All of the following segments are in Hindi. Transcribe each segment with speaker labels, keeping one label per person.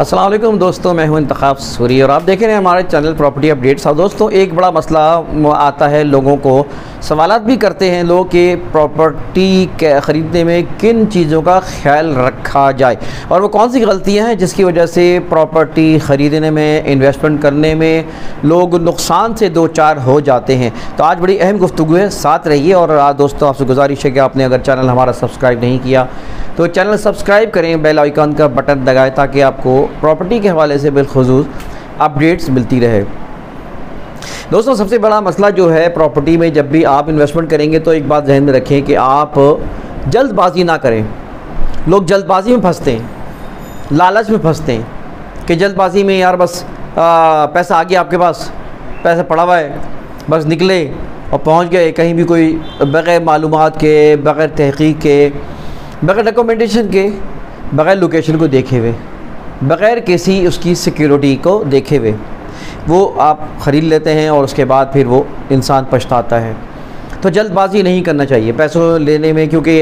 Speaker 1: अस्सलाम वालेकुम दोस्तों, मैं हूं इंतखाब सूरी और आप देख रहे हैं हमारे चैनल प्रॉपर्टी अपडेट्स। और दोस्तों, एक बड़ा मसला आता है, लोगों को सवालात भी करते हैं लोग कि प्रॉपर्टी के ख़रीदने में किन चीज़ों का ख्याल रखा जाए और वो कौन सी गलतियां हैं जिसकी वजह से प्रॉपर्टी ख़रीदने में, इन्वेस्टमेंट करने में लोग नुकसान से दो चार हो जाते हैं। तो आज बड़ी अहम गुफ्तगू है, साथ रहिए। और आज दोस्तों, आपसे गुजारिश है कि आपने अगर चैनल हमारा सब्सक्राइब नहीं किया तो चैनल सब्सक्राइब करें, बेल आइकन का बटन दबाएं ताकि आपको प्रॉपर्टी के हवाले से बिलखुसूस अपडेट्स मिलती रहे। दोस्तों, सबसे बड़ा मसला जो है प्रॉपर्टी में, जब भी आप इन्वेस्टमेंट करेंगे तो एक बात ध्यान में रखें कि आप जल्दबाजी ना करें। लोग जल्दबाजी में फंसते हैं, लालच में फंसते हैं कि जल्दबाजी में यार बस पैसा आ गया आपके पास, पैसा पड़ा हुआ है, बस निकले और पहुंच गए कहीं भी, कोई बग़ैर मालूमात के, बग़ैर तहक़ीक़ के, बग़ैर डॉक्यूमेंटेशन के, बग़ैर लोकेशन को देखे हुए, बग़ैर किसी उसकी सिक्योरिटी को देखे हुए वो आप ख़रीद लेते हैं और उसके बाद फिर वो इंसान पछताता है। तो जल्दबाजी नहीं करना चाहिए पैसों लेने में, क्योंकि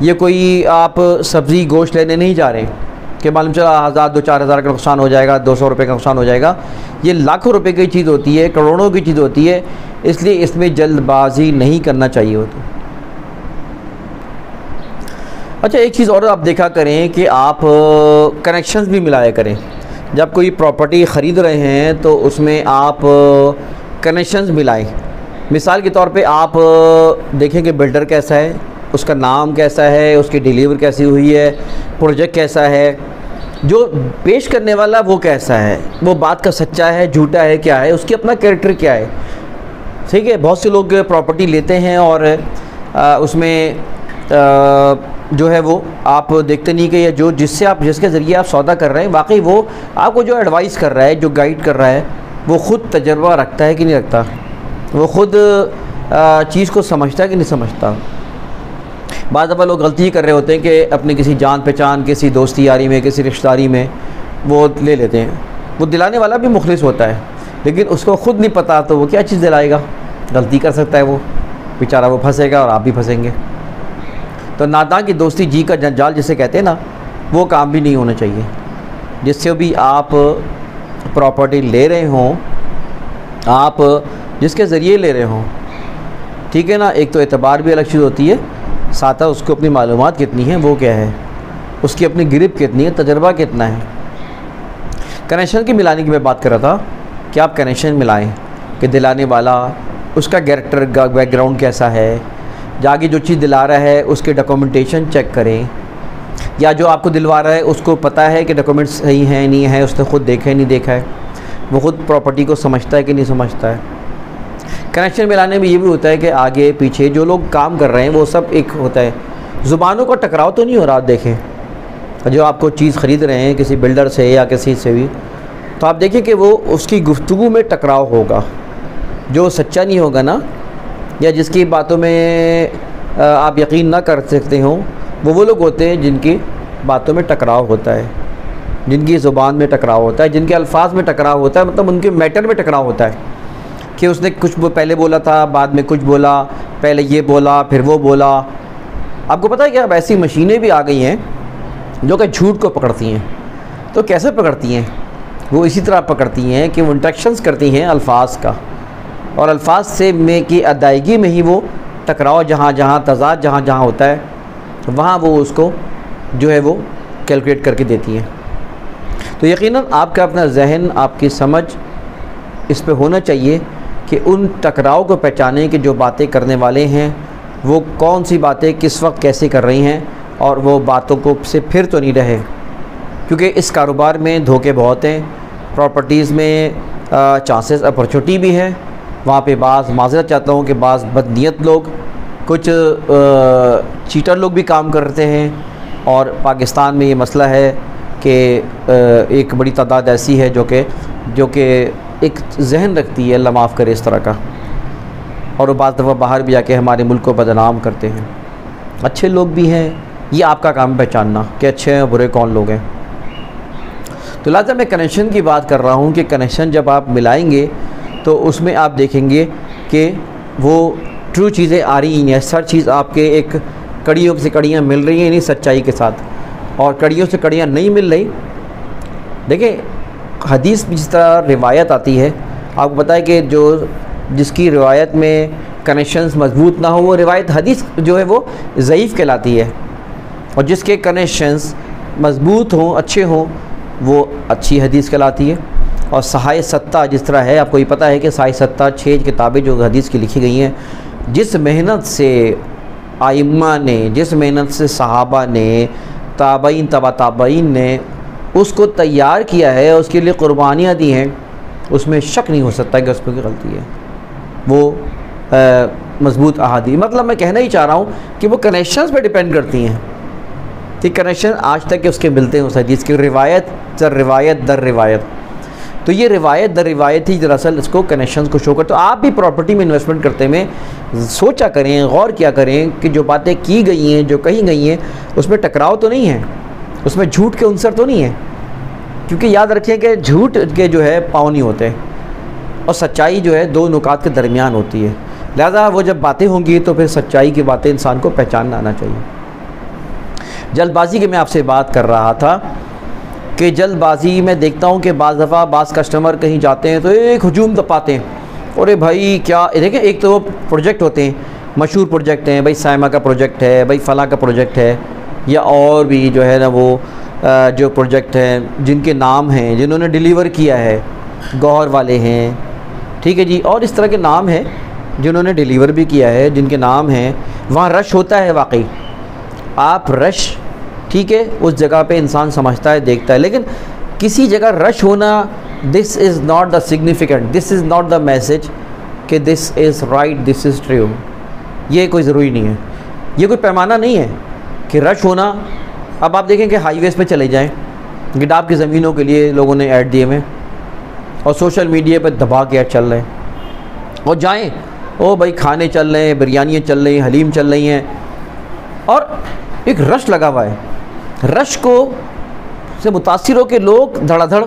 Speaker 1: ये कोई आप सब्ज़ी गोश्त लेने नहीं जा रहे कि मालूम चला 1000 2 4 हज़ार का नुकसान हो जाएगा, 200 रुपये का नुकसान हो जाएगा। ये लाखों रुपए की चीज़ होती है, करोड़ों की चीज़ होती है, इसलिए इसमें जल्दबाजी नहीं करना चाहिए होती। अच्छा, एक चीज़ और आप देखा करें कि आप कनेक्शंस भी मिलाया करें। जब कोई प्रॉपर्टी ख़रीद रहे हैं तो उसमें आप कनेक्शंस मिलाएं। मिसाल के तौर पे आप देखें कि बिल्डर कैसा है, उसका नाम कैसा है, उसकी डिलीवर कैसी हुई है, प्रोजेक्ट कैसा है, जो पेश करने वाला वो कैसा है, वो बात का सच्चा है, झूठा है, क्या है, उसकी अपना कैरेक्टर क्या है। ठीक है, बहुत से लोग प्रॉपर्टी लेते हैं और उसमें जो है वो आप देखते नहीं कि जो जिसके ज़रिए आप सौदा कर रहे हैं, वाकई वो आपको जो एडवाइस कर रहा है, जो गाइड कर रहा है, वो ख़ुद तजर्बा रखता है कि नहीं रखता, वो ख़ुद चीज़ को समझता है कि नहीं समझता। बाद दफ़ा लोग गलती कर रहे होते हैं कि अपने किसी जान पहचान, किसी दोस्ती यारी में, किसी रिश्तेदारी में वो ले लेते हैं। वो दिलाने वाला भी मुखलिस होता है, लेकिन उसको ख़ुद नहीं पता तो वो क्या चीज़ दिलाएगा। गलती कर सकता है वो बेचारा, वो फंसेगा और आप भी फंसेंगे। तो नादां की दोस्ती जी का जंजाल जिसे कहते हैं ना, वो काम भी नहीं होना चाहिए। जिससे भी आप प्रॉपर्टी ले रहे हों, आप जिसके ज़रिए ले रहे हों, ठीक है ना, एक तो एतबार भी अलग चीज़ होती है, साथ ही उसको अपनी मालूमात कितनी है, वो क्या है, उसकी अपनी गिरफ्त कितनी है, तजर्बा कितना है। कनेक्शन की मिलाने की मैं बात कर रहा था कि आप कनेक्शन मिलाएं कि दिलाने वाला, उसका कैरेक्टर का बैकग्राउंड कैसा है, जाके जो चीज़ दिला रहा है उसके डॉक्यूमेंटेशन चेक करें, या जो आपको दिलवा रहा है उसको पता है कि डॉक्यूमेंट्स सही हैं नहीं है, उसने ख़ुद देखा है नहीं देखा है, वो ख़ुद प्रॉपर्टी को समझता है कि नहीं समझता है। कनेक्शन मिलाने में ये भी होता है कि आगे पीछे जो लोग काम कर रहे हैं वो सब एक होता है, ज़ुबानों का टकराव तो नहीं हो रहा। आप देखें, जो आपको चीज़ ख़रीद रहे हैं किसी बिल्डर से या किसी से भी, तो आप देखें कि वो उसकी गुफ्तगू में टकराव होगा। जो सच्चा नहीं होगा ना, या जिसकी बातों में आप यकीन ना कर सकते हों, वो लोग होते हैं जिनकी बातों में टकराव होता है, जिनकी ज़ुबान में टकराव होता है, जिनके अल्फाज में टकराव होता है, मतलब उनके मैटर में टकराव होता है कि उसने कुछ पहले बोला था, बाद में कुछ बोला, पहले ये बोला फिर वो बोला। आपको पता है कि अब ऐसी मशीनें भी आ गई हैं जो कि झूठ को पकड़ती हैं। तो कैसे पकड़ती हैं? वो इसी तरह पकड़ती हैं कि वो इंस्ट्रक्शंस करती हैं अल्फाज का, और अल्फाज से में की अदायगी में ही वो टकराव जहाँ जहाँ तज़ाद जहाँ जहाँ होता है, वहाँ वो उसको जो है वो कैलकुलेट करके देती हैं। तो यकीनन आपका अपना जहन, आपकी समझ इस पे होना चाहिए कि उन टकराव को पहचानें कि जो बातें करने वाले हैं वो कौन सी बातें किस वक्त कैसे कर रही हैं, और वो बातों को से फिर तो नहीं रहे, क्योंकि इस कारोबार में धोखे बहुत हैं। प्रॉपर्टीज़ में चांसेस अपॉर्चुनिटी भी है, वहाँ पे बाज़, माज़रत चाहता हूँ कि बाज़ बदनीयत लोग, कुछ चीटर लोग भी काम करते हैं। और पाकिस्तान में ये मसला है कि एक बड़ी तादाद ऐसी है जो कि एक जहन रखती है, अल्लाह माफ़ करे इस तरह का, और वो बाज़ दफ़ा बाहर भी जाके हमारे मुल्क को बदनाम करते हैं। अच्छे लोग भी हैं, ये आपका काम पहचानना कि अच्छे हैं बुरे कौन लोग हैं। तो लिहाजा मैं कनेक्शन की बात कर रहा हूँ कि कनेक्शन जब आप मिलाएंगे तो उसमें आप देखेंगे कि वो ट्रू चीज़ें आ रही हैं, हर चीज़ आपके एक कड़ियों से कड़ियाँ मिल रही हैं नहीं सच्चाई के साथ, और कड़ियों से कड़ियाँ नहीं मिल रही देखिए हदीस में जिस तरह रिवायत आती है, आपको पता है कि जो जिसकी रिवायत में कनेक्शंस मजबूत ना हो वो रिवायत हदीस जो है वो ज़ईफ़ कहलाती है, और जिसके कनेक्शंस मजबूत हों, अच्छे हों, वो अच्छी हदीस कहलाती है। और सहाय सत्ता जिस तरह है, आपको ये पता है कि सहाय सत्ता 6 किताबें जो हदीस की लिखी गई हैं, जिस मेहनत से आइम्मा ने, जिस मेहनत से सहाबा ने, ताबईन तबा ताबईन ने उसको तैयार किया है, उसके लिए क़ुरबानियाँ दी हैं, उसमें शक नहीं हो सकता कि उसमें कोई गलती है। वो मज़बूत अहादीस, मतलब मैं कहना ही चाह रहा हूँ कि वो कनेक्शंस पे डिपेंड करती हैं कि कनेक्शन आज तक के उसके मिलते हैं उस हदीस की, रिवायत दर रिवायत। तो ये रिवायत दर रिवायत ही दरअसल इसको कनेक्शंस को शो कर। तो आप भी प्रॉपर्टी में इन्वेस्टमेंट करते में सोचा करें, गौर किया करें कि जो बातें की गई हैं, जो कही गई हैं, उसमें टकराव तो नहीं है, उसमें झूठ के अंसर तो नहीं है, क्योंकि याद रखें कि झूठ के जो है पाँव नहीं होते और सच्चाई जो है 2 नुकात के दरमियान होती है। लिहाजा वो जब बातें होंगी तो फिर सच्चाई की बातें इंसान को पहचानना आना चाहिए। जल्दबाजी की मैं आपसे बात कर रहा था कि जल्दबाजी में देखता हूँ कि बाज़ दफ़ा बाज़ कस्टमर कहीं जाते हैं तो एक हजूम दपाते हैं, अरे भाई क्या देखें, एक तो प्रोजेक्ट होते हैं, मशहूर प्रोजेक्ट हैं, भाई साइमा का प्रोजेक्ट है, भाई फ़लाँ का प्रोजेक्ट है, या और भी जो है ना वो जो प्रोजेक्ट हैं जिनके नाम हैं, जिन्होंने डिलीवर किया है, गौहर वाले हैं, ठीक है जी, और इस तरह के नाम हैं जिन्होंने डिलीवर भी किया है, जिनके नाम हैं, वहाँ रश होता है वाकई। आप रश, ठीक है, उस जगह पे इंसान समझता है, देखता है, लेकिन किसी जगह रश होना, this is not the significant, this is not the message कि this is right, this is true. ये कोई ज़रूरी नहीं है, ये कोई पैमाना नहीं है कि रश होना। अब आप देखें कि हाईवेज़ पे चले जाएं, गिडाब की ज़मीनों के लिए लोगों ने ऐड दिए हुए और सोशल मीडिया पे दबा के ऐड चल रहे हैं, और जाएं, ओ भाई खाने चल रहे हैं, बिरयानियाँ चल रही हैं, हलीम चल रही हैं, और एक रश लगा हुआ है। रश को से मुतासिर हो के लोग धड़ाधड़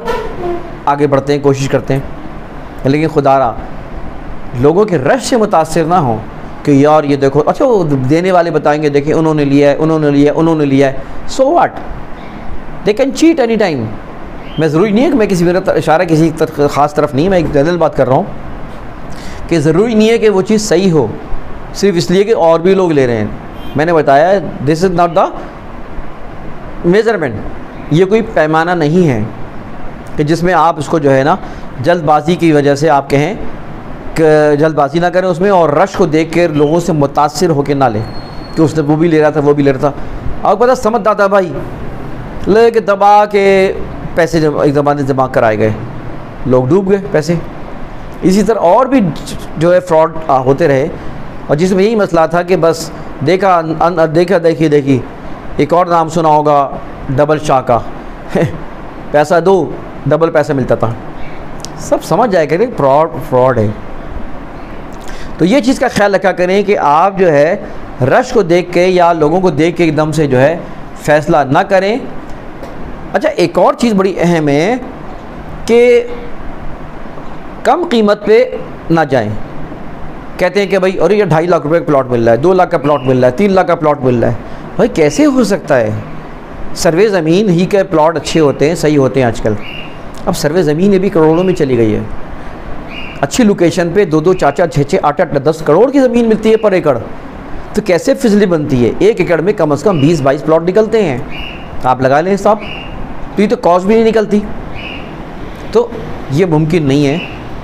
Speaker 1: आगे बढ़ते हैं, कोशिश करते हैं, लेकिन खुदारा लोगों के रश से मुतासिर ना हो कि यार ये देखो, अच्छा वो देने वाले बताएंगे देखिए उन्होंने लिया है, उन्होंने लिया है, उन्होंने लिया है, so what, they can cheat any time. मैं ज़रूरी नहीं है कि मैं किसी मेरा इशारा किसी ख़ास तरफ नहीं, मैं एक जनरल बात कर रहा हूँ कि ज़रूरी नहीं है कि वो चीज़ सही हो सिर्फ इसलिए कि और भी लोग ले रहे हैं। मैंने बताया this is not the measurement, ये कोई पैमाना नहीं है कि जिसमें आप इसको जो है ना जल्दबाजी की वजह से आप कहें कि जल्दबाजी ना करें उसमें, और रश को देख कर लोगों से मुतासिर होकर ना लें कि उसने वो भी ले रहा था, वो भी ले रहा था। आपको पता समझदाता भाई ले के दबा के पैसे एक ज़माने जमा कराए गए, लोग डूब गए पैसे। इसी तरह और भी जो है फ्रॉड होते रहे, और जिसमें यही मसला था कि बस देखा देखी एक और नाम सुना होगा डबल शाह का पैसा दो डबल पैसा मिलता था, सब समझ जाए करें फ्रॉड है। तो ये चीज़ का ख्याल रखा करें कि आप जो है रश को देख के या लोगों को देख के एकदम से जो है फ़ैसला ना करें। अच्छा, एक और चीज़ बड़ी अहम है कि कम कीमत पे ना जाएं। कहते हैं कि भाई अरे ये 2.5 लाख रुपए का प्लॉट मिल रहा है, 2 लाख का प्लॉट मिल रहा है, 3 लाख का प्लॉट मिल रहा है। भाई कैसे हो सकता है? सर्वे ज़मीन ही के प्लॉट अच्छे होते हैं, सही होते हैं आजकल। अब सर्वे ज़मीन भी करोड़ों में चली गई है। अच्छी लोकेशन पे 2-2, 4-4, 6-6, 8-8, 10 करोड़ की ज़मीन मिलती है पर एकड़। तो कैसे फिजली बनती है? 1 एकड़ में कम से कम 20-22 प्लॉट निकलते हैं, आप लगा लें हिसाब। तो ये तो कॉस्ट भी नहीं निकलती। तो ये मुमकिन नहीं है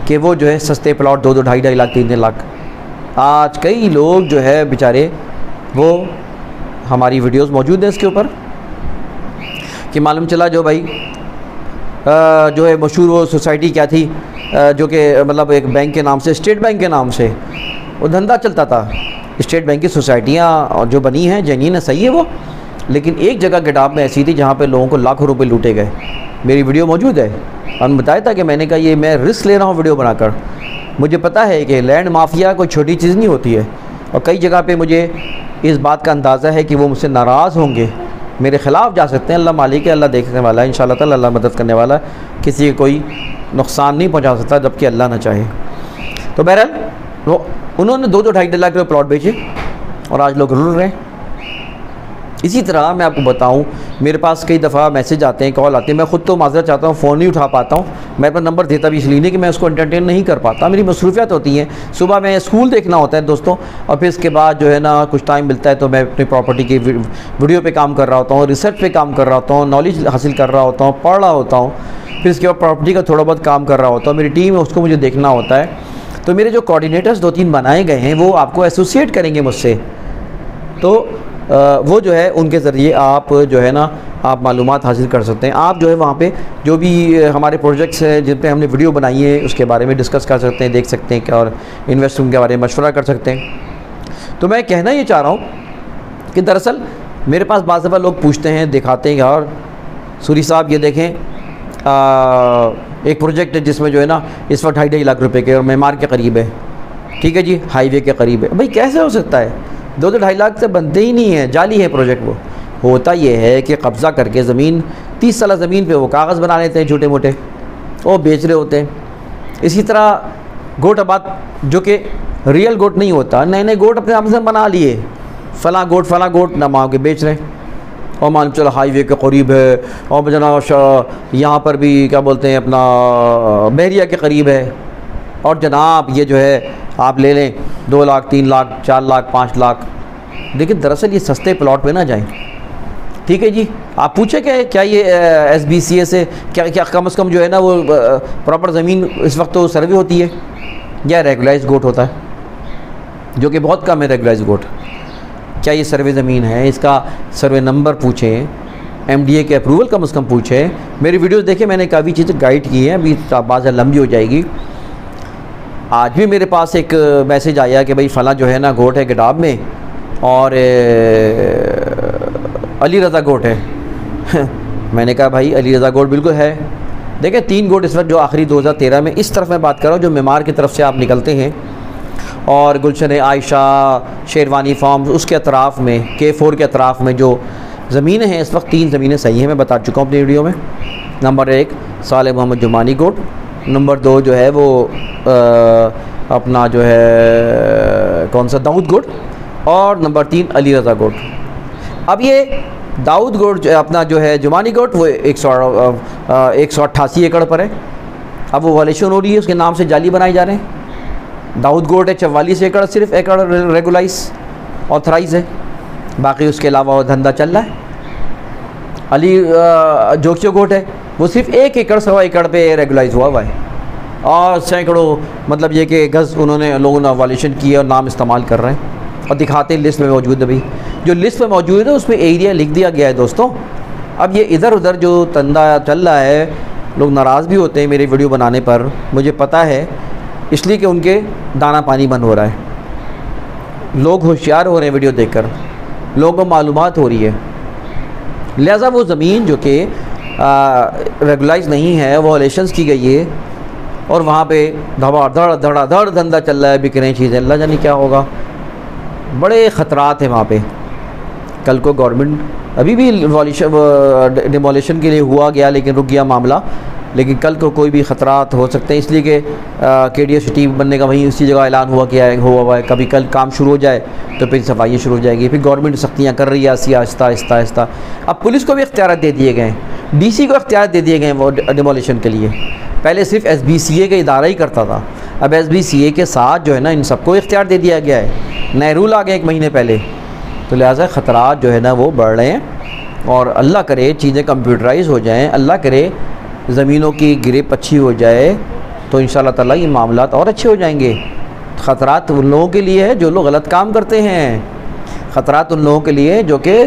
Speaker 1: कि वो जो है सस्ते प्लॉट 2-2, 2.5 लाख, 3-3 लाख। आज कई लोग जो है बेचारे, वो हमारी वीडियोस मौजूद हैं इसके ऊपर कि मालूम चला जो भाई जो है मशहूर वो सोसाइटी क्या थी जो कि मतलब एक बैंक के नाम से, स्टेट बैंक के नाम से वो धंधा चलता था। स्टेट बैंक की सोसाइटियाँ जो बनी हैं जेन्युइन है, सही है वो, लेकिन एक जगह गिडाब में ऐसी थी जहाँ पे लोगों को लाखों रुपए लूटे गए। मेरी वीडियो मौजूद है और बताया था कि मैंने कहा ये मैं रिस्क ले रहा हूँ वीडियो बनाकर। मुझे पता है कि लैंड माफिया कोई छोटी चीज़ नहीं होती है, और कई जगह पे मुझे इस बात का अंदाज़ा है कि वो मुझसे नाराज़ होंगे, मेरे ख़िलाफ़ जा सकते हैं। अल्लाह मालिक है, अल्लाह देखने वाला है, इंशाअल्लाह ताला अल्लाह मदद करने वाला है, किसी को कोई नुकसान नहीं पहुंचा सकता जबकि अल्लाह ना चाहे। तो बहरहाल वो उन्होंने 2-2, 2.5 लाख रुपये प्लॉट बेचे और आज लोग रुल रहे हैं। इसी तरह मैं आपको बताऊं, मेरे पास कई दफ़ा मैसेज आते हैं, कॉल आते हैं, मैं ख़ुद तो माज़रत चाहता हूं, फ़ोन नहीं उठा पाता हूं। मैं अपना नंबर देता भी इसलिए नहीं कि मैं उसको एंटरटेन नहीं कर पाता, मेरी मसरूफियात होती हैं। सुबह मैं स्कूल देखना होता है दोस्तों, और फिर इसके बाद जो है ना कुछ टाइम मिलता है तो मैं अपनी प्रॉपर्टी की वीडियो पर काम कर रहा होता हूँ, रिसर्च पर काम कर रहा होता हूँ, नॉलेज हासिल कर रहा होता हूँ, पढ़ रहा होता हूँ। फिर इसके बाद प्रॉपर्टी का थोड़ा बहुत काम कर रहा होता हूँ, मेरी टीम है उसको मुझे देखना होता है। तो मेरे जो कोऑर्डिनेटर्स 2-3 बनाए गए हैं वो आपको एसोसिएट करेंगे मुझसे, तो वो जो है उनके ज़रिए आप जो है ना आप मालूमात हासिल कर सकते हैं। आप जो है वहाँ पे जो भी हमारे प्रोजेक्ट्स हैं जिन पे हमने वीडियो बनाई है उसके बारे में डिस्कस कर सकते हैं, देख सकते हैं, और इन्वेस्टमेंट के बारे में मशवरा कर सकते हैं। तो मैं कहना ये चाह रहा हूँ कि दरअसल मेरे पास बाज़ दफ़ा लोग पूछते हैं, दिखाते हैं, और सूरी साहब ये देखें एक प्रोजेक्ट है जिसमें जो है ना इस वक्त 2.5 लाख रुपए के और मेमार के करीब है, ठीक है जी, हाईवे के करीब है। भाई कैसे हो सकता है? 2-2.5 लाख से बनते ही नहीं है, जाली है प्रोजेक्ट। वो होता ये है कि कब्ज़ा करके ज़मीन 30 साल ज़मीन पे वो कागज़ बना लेते हैं छोटे मोटे, वो बेच रहे होते हैं। इसी तरह गोट आबाद जो कि रियल गोट नहीं होता, नए नए गोट अपने आप से बना लिए, फ़लाँ गोट ना माँ के बेच रहे हैं, और मान चलो हाईवे के करीब है, और जनाब यहाँ पर भी क्या बोलते हैं अपना बहरिया के करीब है, और जनाब ये जो है आप ले लें 2 लाख 3 लाख 4 लाख 5 लाख। लेकिन दरअसल ये सस्ते प्लॉट पे ना जाएं, ठीक है जी। आप पूछे कि क्या ये SBCA से क्या कम से कम जो है ना वो प्रॉपर ज़मीन इस वक्त तो सर्वे होती है या रेगुलाइज गोट होता है, जो कि बहुत कम है रेगुलाइज गोट। क्या ये सर्वे ज़मीन है, इसका सर्वे नंबर पूछें, MDA के अप्रूवल कम से कम पूछें। मेरी वीडियोस देखें, मैंने काफ़ी चीज़ें गाइड की हैं, अभी बाज़ लंबी हो जाएगी। आज भी मेरे पास एक मैसेज आया कि भाई फ़लाँ जो है ना गोट है गिटाब में, और अली रज़ा गोट है मैंने कहा भाई अली रज़ा गोट बिल्कुल है। देखें 3 गोट इस वक्त जो आखिरी 2013 में, इस तरफ मैं बात कर रहा हूँ जो मेमार की तरफ से आप निकलते हैं, और गुलशन आयशा, शेरवानी फार्म, उसके अतराफ़ में K4 के अतराफ़ में जो ज़मीनें हैं इस वक्त 3 ज़मीनें सही हैं, मैं बता चुका हूँ अपनी वीडियो में। नंबर 1 साले मोहम्मद जुमानी गोट, नंबर 2 जो है वो अपना जो है कौन सा दाऊद गोट, और नंबर 3 अली रज़ा गोट। अब ये दाऊद गोट जो अपना जो है जुमानी गोट वो 188 एकड़ पर है। अब वो वालेशन हो रही है, उसके नाम से जाली बनाए जा रहे हैं। दाऊद गोट है 44 एकड़, सिर्फ एकड़ रेगुलाइज ऑथराइज है, बाकी उसके अलावा वो धंधा चल रहा है। अली जोक्सियो गोट है वो सिर्फ 1 एकड़ 1.25 एकड़ पे रेगुलाइज हुआ है, और सैकड़ों मतलब ये कि गज़ उन्होंने लोगों ने वालेशन किया और नाम इस्तेमाल कर रहे हैं, और दिखाते हैं लिस्ट में मौजूद है। भाई जो लिस्ट में मौजूद है उसमें एरिया लिख दिया गया है दोस्तों। अब ये इधर उधर जो धंधा चल रहा है, लोग नाराज़ भी होते हैं मेरी वीडियो बनाने पर, मुझे पता है, इसलिए कि उनके दाना पानी बंद हो रहा है। लोग होशियार हो रहे हैं वीडियो देखकर, लोगों को मालूमात हो रही है, लिहाजा वो ज़मीन जो कि रेगुलाइज नहीं है, वो वालेशंस की गई है, और वहाँ पे धड़ाधड़ धंधा चल रहा है, बिक रही चीज़ें, अल्लाह जाने क्या होगा। बड़े ख़तरात हैं वहाँ पे। कल को गवर्नमेंट अभी भी डिमोलिशन के लिए हुआ गया लेकिन रुक गया मामला, लेकिन कल को कोई भी ख़तरात हो सकते हैं, इसलिए कि KDA सिटी बनने का वहीं उसी जगह ऐलान हुआ है। कभी कल काम शुरू हो जाए तो फिर सफाई शुरू हो जाएगी, फिर गवर्नमेंट सख्तियाँ कर रही है आहिस्ता आहिस्ता। अब पुलिस को भी इख्तियार दे दिए गए हैं, DC को इख्तियार दे दिए गए हैं वो डिमोलिशन के लिए। पहले सिर्फ SBCA का इदारा ही करता था, अब SBCA के साथ जो है ना इन सबको इख्तियार दे दिया गया है, नए रूल आ गए 1 महीने पहले। तो लिहाजा ख़तरात जो है ना वो बढ़ रहे हैं, और अल्लाह करे चीज़ें कंप्यूटराइज हो जाएँ, अल्लाह करे ज़मीनों की गिरप अच्छी हो जाए, तो इंशाअल्लाह ताला ये मामलात और अच्छे हो जाएंगे। ख़तरात उन लोगों के लिए है जो लोग गलत काम करते हैं, ख़तरात उन लोगों के लिए जो कि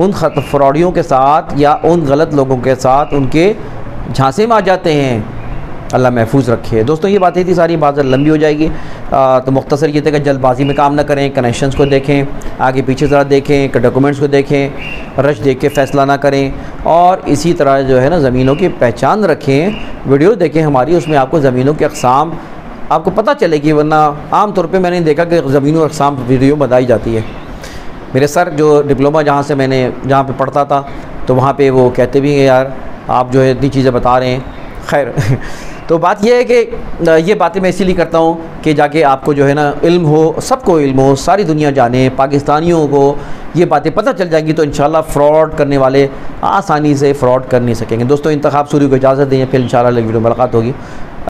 Speaker 1: उन फ्रॉडियों के साथ या उन गलत लोगों के साथ उनके झांसे में आ जाते हैं। अल्लाह महफूज रखे। दोस्तों ये बातें थी, सारी बात लंबी हो जाएगी, तो मुख्तसर ये थे कि जल्दबाजी में काम ना करें, कनेक्शंस को देखें, आगे पीछे ज़रा देखें, डॉक्यूमेंट्स को देखें, रश देख के फ़ैसला ना करें, और इसी तरह जो है ना ज़मीनों की पहचान रखें। वीडियो देखें हमारी, उसमें आपको ज़मीनों के अक़साम आपको पता चलेगी, वरना आम तौर पे मैंने देखा कि ज़मीनों के अक़साम वीडियो बताई जाती है। मेरे सर जो डिप्लोमा जहाँ पे पढ़ता था, तो वहाँ पे वो कहते भी हैं यार आप जो है इतनी चीज़ें बता रहे हैं। खैर तो बात यह है कि ये बातें मैं इसीलिए करता हूँ कि जाके आपको जो है ना इल्म हो, सबको इल्म हो, सारी दुनिया जाने, पाकिस्तानियों को ये बातें पता चल जाएंगी तो इंशाल्लाह फ़्रॉड करने वाले आसानी से फ़्रॉड कर नहीं सकेंगे। दोस्तों इंतखाब सूरी को इजाज़त दें, फिर इंशाल्लाह अगली वीडियो में मुलाकात होगी।